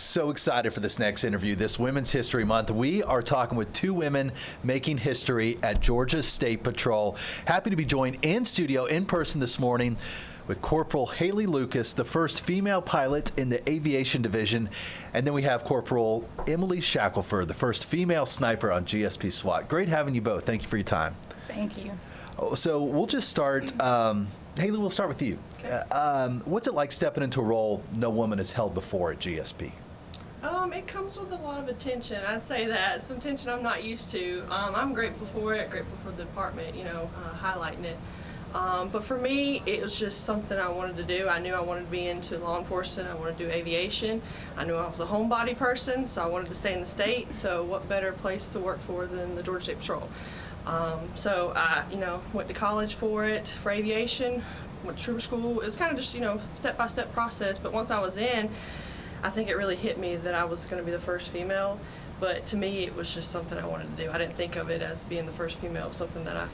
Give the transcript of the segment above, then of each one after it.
So excited for this next interview, this Women's History Month. We are talking with two women making history at Georgia State Patrol. Happy to be joined in studio, in person this morning, with Corporal Haley Lucas, the first female pilot in the aviation division. And then we have Corporal Emily Shackleford, the first female sniper on GSP SWAT. Great having you both. Thank you for your time. Thank you. So we'll just start. Haley, we'll start with you. What's it like stepping into a role no woman has held before at GSP? It comes with a lot of attention. I'd say that. Some attention I'm not used to. I'm grateful for it, grateful for the department, highlighting it. But for me, it was just something I wanted to do. I knew I wanted to be into law enforcement. I wanted to do aviation. I knew I was a homebody person, so I wanted to stay in the state. So what better place to work for than the Georgia State Patrol? So I, went to college for aviation, went to trooper school. It was kind of just, step-by-step process. But once I was in, I think it really hit me that I was going to be the first female. But to me, it was just something I wanted to do. I didn't think of it as being the first female. It was something that I,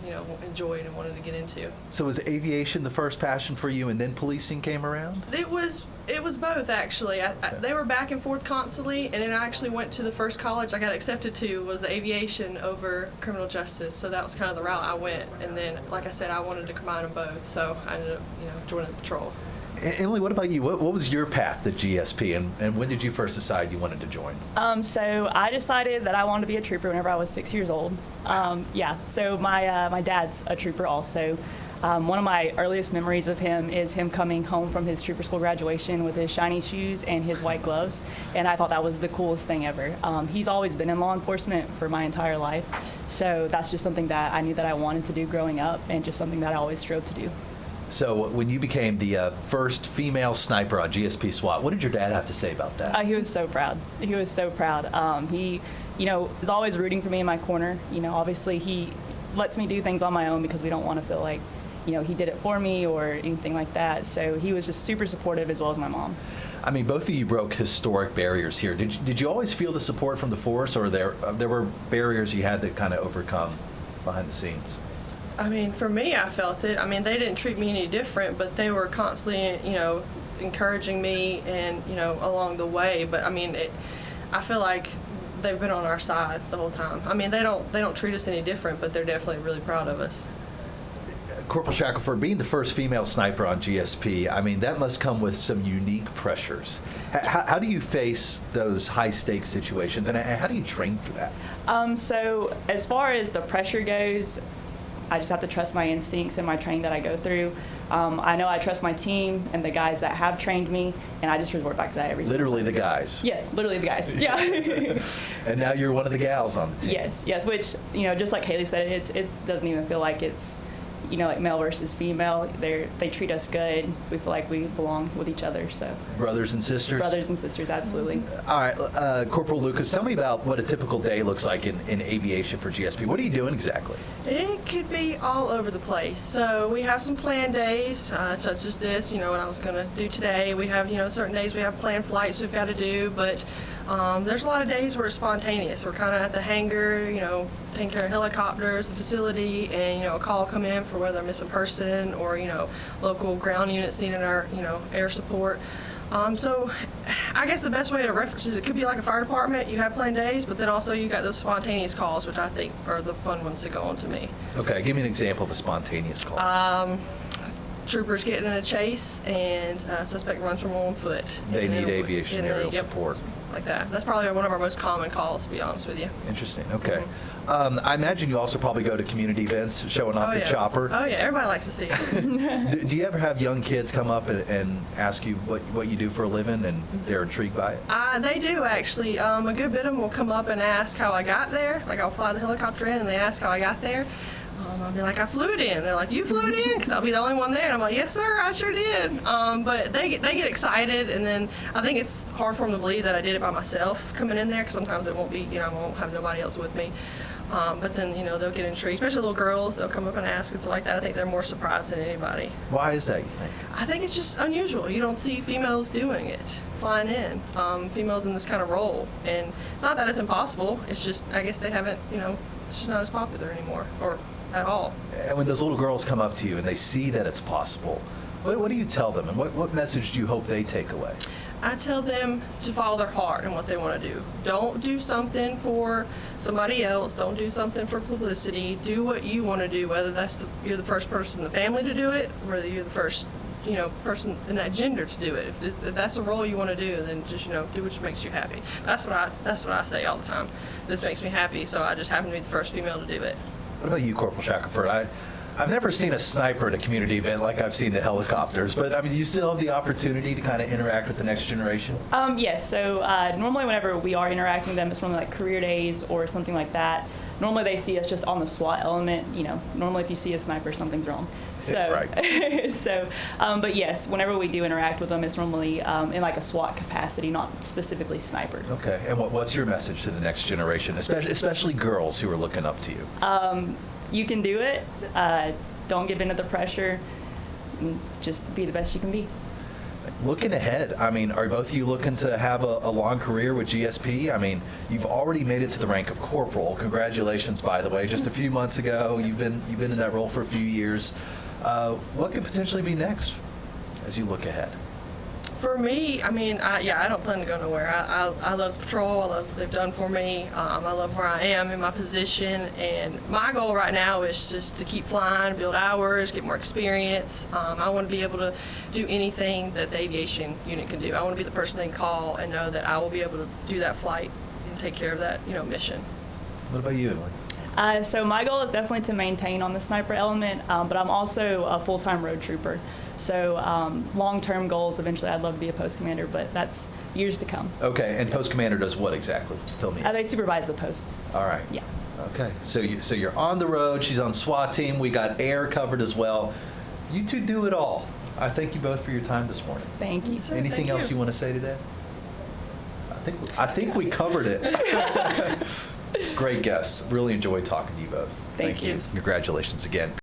enjoyed and wanted to get into. So was aviation the first passion for you, and then policing came around? It was both, actually. They were back and forth constantly, and then I actually went to the first college I got accepted to was aviation over criminal justice. So that was kind of the route I went. And then, like I said, I wanted to combine them both. So I ended up, joining the patrol. Emily, what about you? What was your path to GSP, and when did you first decide you wanted to join? So I decided that I wanted to be a trooper whenever I was 6 years old. So my dad's a trooper also. One of my earliest memories of him is him coming home from his trooper school graduation with his shiny shoes and his white gloves, and I thought that was the coolest thing ever. He's always been in law enforcement for my entire life, so that's just something that I knew that I wanted to do growing up, and just something that I always strove to do. So when you became the first female sniper on GSP SWAT, what did your dad have to say about that? He was so proud. He was so proud. He, is always rooting for me in my corner. Obviously he lets me do things on my own because we don't want to feel like, he did it for me or anything like that. So he was just super supportive, as well as my mom. I mean, both of you broke historic barriers here. Did you always feel the support from the force, or there were barriers you had to kind of overcome behind the scenes? I mean, for me, I felt it. I mean, they didn't treat me any different, but they were constantly, encouraging me and, along the way. But I mean, I feel like they've been on our side the whole time. I mean, they don't treat us any different, but they're definitely really proud of us. Corporal Shackleford, being the first female sniper on GSP, I mean, that must come with some unique pressures. How do you face those high-stakes situations, and how do you train for that? So as far as the pressure goes, I just have to trust my instincts and my training that I go through. I know I trust my team and the guys that have trained me, and I just resort back to that every single time. Literally the guys? Yes, literally the guys, yeah. And now you're one of the gals on the team. Yes, which, just like Haley said, it doesn't even feel like it's, like male versus female. They treat us good. We feel like we belong with each other, so. Brothers and sisters? Brothers and sisters, absolutely. All right, Corporal Lucas, tell me about what a typical day looks like in aviation for GSP. What are you doing exactly? It could be all over the place. So we have some planned days, such as this, what I was going to do today. We have, certain days we have planned flights we've got to do, but there's a lot of days where it's spontaneous. We're kind of at the hangar, taking care of helicopters, the facility, and, a call come in for whether a missing person or, local ground units needing our, air support. So I guess the best way to reference is it could be like a fire department. You have planned days, but then also you got the spontaneous calls, which I think are the fun ones to go on to me. Okay, give me an example of a spontaneous call. Troopers getting in a chase and suspect runs from on foot. They need aviation aerial support. Like that. That's probably one of our most common calls, to be honest with you. Interesting. Okay. I imagine you also probably go to community events, showing off the chopper. Oh yeah, everybody likes to see it. Do you ever have young kids come up and ask you what you do for a living, and they're intrigued by it? They do, actually. A good bit of them will come up and ask how I got there. Like, I'll fly the helicopter in and they ask how I got there. I'll be like, I flew it in. They're like, you flew it in? Because I'll be the only one there. And I'm like, yes, sir, I sure did. But they get excited, and then I think it's hard for them to believe that I did it by myself coming in there, because sometimes it won't be, I won't have nobody else with me. But then, they'll get intrigued, especially little girls. They'll come up and ask and stuff like that. I think they're more surprised than anybody. Why is that, you think? I think it's just unusual. You don't see females doing it, flying in, females in this kind of role. And it's not that it's impossible. It's just, I guess they haven't, it's just not as popular anymore, or at all. And when those little girls come up to you and they see that it's possible, what do you tell them, and what message do you hope they take away? I tell them to follow their heart and what they want to do. Don't do something for somebody else. Don't do something for publicity. Do what you want to do, whether you're the first person in the family to do it, or whether you're the first, person in that gender to do it. If that's a role you want to do, then just, do what makes you happy. That's what I say all the time. This makes me happy, so I just happen to be the first female to do it. What about you, Corporal Shackleford? I've never seen a sniper at a community event like I've seen the helicopters, but I mean, you still have the opportunity to kind of interact with the next generation? Yes, so normally whenever we are interacting with them, it's normally like career days or something like that. Normally they see us just on the SWAT element. Normally if you see a sniper, something's wrong. So, Right. But yes, whenever we do interact with them, it's normally in like a SWAT capacity, not specifically sniper. Okay, and what's your message to the next generation, especially girls who are looking up to you? You can do it. Don't give in to the pressure. And just be the best you can be. Looking ahead, I mean, are both of you looking to have a long career with GSP? I mean, you've already made it to the rank of corporal. Congratulations, by the way. Just a few months ago, you've been in that role for a few years. What could potentially be next as you look ahead? For me, I mean, I don't plan to go nowhere. I love the patrol. I love what they've done for me. I love where I am in my position. And my goal right now is just to keep flying, build hours, get more experience. I want to be able to do anything that the aviation unit can do. I want to be the person they can call and know that I will be able to do that flight and take care of that, mission. What about you, Emily? So my goal is definitely to maintain on the sniper element, but I'm also a full-time road trooper. So long-term goals, eventually I'd love to be a post commander, but that's years to come. Okay, and post commander does what exactly? Fill me in. They supervise the posts. All right. Yeah. Okay, so you're on the road. She's on SWAT team. We got air covered as well. You two do it all. I thank you both for your time this morning. Thank you. Sure, Anything thank else you want to say today? I think we covered it. Great guests. Really enjoyed talking to you both. Thank you. Congratulations again.